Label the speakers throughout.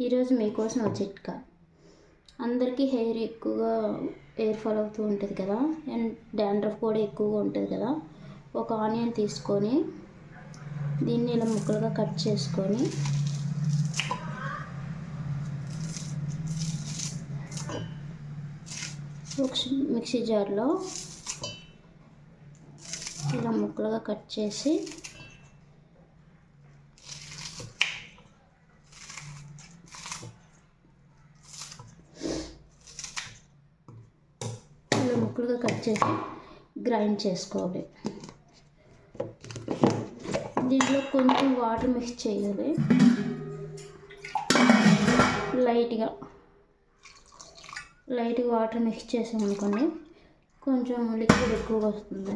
Speaker 1: ఈరోజు మీకోసం ఒక చిట్కా. అందరికీ ఎక్కువగా హెయిర్ ఫాల్ అవుతూ ఉంటుంది కదా, అండ్ డాండ్రఫ్ కూడా ఎక్కువగా ఉంటుంది కదా. ఒక ఆనియన్ తీసుకొని దీన్ని ఇలా ముక్కలుగా కట్ చేసుకొని ఒక మిక్సీ జార్లో ఇలా ముక్కలుగా కట్ చేసి ముక్కలుగా కట్ చేసి గ్రైండ్ చేసుకోవాలి. దీంట్లో కొంచెం వాటర్ మిక్స్ చేయాలి, లైట్గా వాటర్ మిక్స్ చేసామనుకోండి కొంచెం లిక్విడ్ ఎక్కువగా వస్తుంది.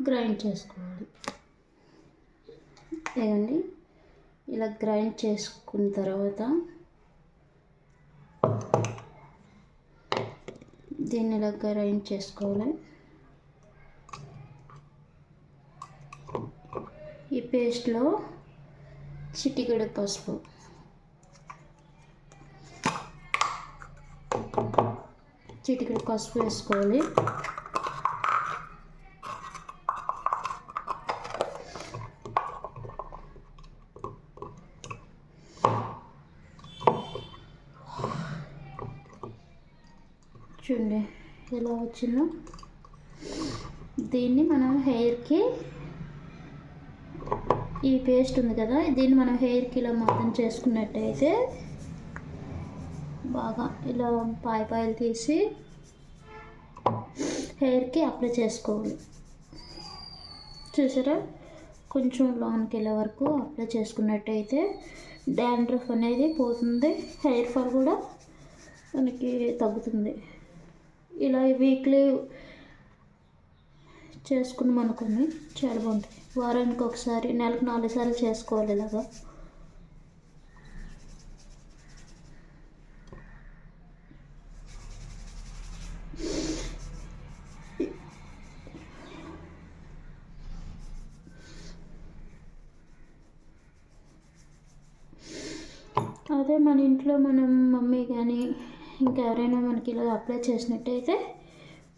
Speaker 1: గ్రైండ్ చేసుకోవాలి. ఏమండి, ఇలా గ్రైండ్ చేసుకున్న తర్వాత దీన్ని ఇలా గ్రైండ్ చేసుకోవాలి. ఈ పేస్ట్లో చిటికెడు పసుపు, వేసుకోవాలి. చూడండి ఎలా వచ్చిందో. దీన్ని మనం హెయిర్కి, ఈ పేస్ట్ ఉంది కదా, దీన్ని మనం హెయిర్కి ఇలా మొత్తం చేసుకున్నట్టయితే బాగా ఇలా పాయలు తీసి హెయిర్కి అప్లై చేసుకోవాలి. చూసారా, కొంచెం లోనికి వెళ్ళే వరకు అప్లై చేసుకున్నట్టయితే డాండ్రఫ్ అనేది పోతుంది, హెయిర్ ఫాల్ కూడా మనకి తగ్గుతుంది. ఇలా వీక్లీ చేసుకున్నాం అనుకోండి చాలా బాగుంటుంది. వారానికి ఒకసారి, నెలకు 4 సార్లు చేసుకోవాలి ఇలాగా. అదే మన ఇంట్లో మనం మమ్మీ కానీ ఇంకెవరైనా మనకి ఇలా అప్లై చేసినట్టయితే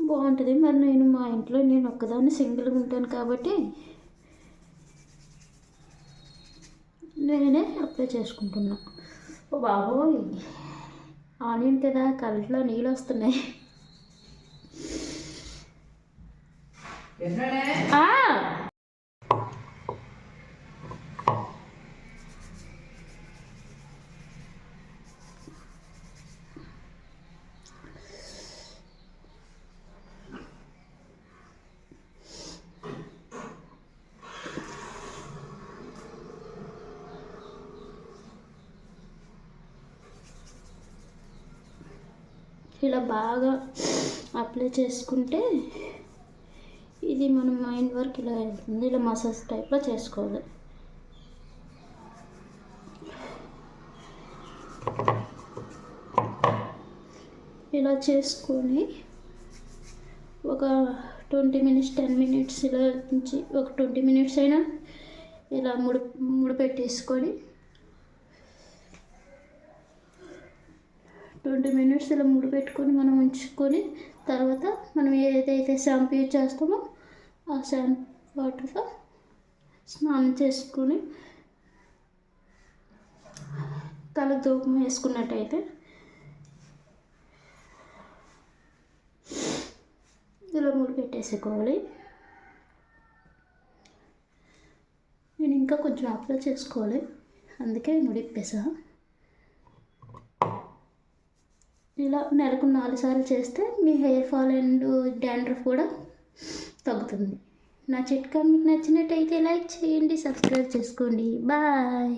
Speaker 1: బాగుంటుంది. మరి మా ఇంట్లో నేను ఒక్కదాన్ని సింగిల్గా ఉంటాను కాబట్టి నేనే అప్లై చేసుకుంటున్నా. ఓ బాబోయ్, ఆనియన్ కదా, కళ్ళలో నీళ్ళు వస్తున్నాయి. ఇలా బాగా అప్లై చేసుకుంటే ఇది మన మైండ్ వరకు ఇలా వెళ్తుంది. ఇలా మసాజ్ టైప్లో చేసుకోవాలి. ఇలా చేసుకొని ఒక 20 మినిట్స్ 10 మినిట్స్ ఇలా నుంచి ఒక 20 మినిట్స్ అయినా ఇలా ముడి పెట్టేసుకొని 20 మినిట్స్ ఇలా ముడి పెట్టుకొని మనం ఉంచుకొని తర్వాత మనం ఏదైతే షాంపూ యూజ్ చేస్తామో ఆ షాంపూ వాటర్తో స్నానం చేసుకొని తలకు ధూపం వేసుకున్నట్టయితే ఇలా ముడి పెట్టేసుకోవాలి. నేను ఇంకా కొంచెం అప్లై చేసుకోవాలి, అందుకే ముడిప్పేసా. ఇలా నెలకు 4 సార్లు చేస్తే మీ హెయిర్ ఫాల్ అండ్ డాండ్రఫ్ కూడా తగ్గుతుంది. నా చిట్కా మీకు నచ్చినట్టయితే లైక్ చేయండి, సబ్స్క్రైబ్ చేసుకోండి. బాయ్.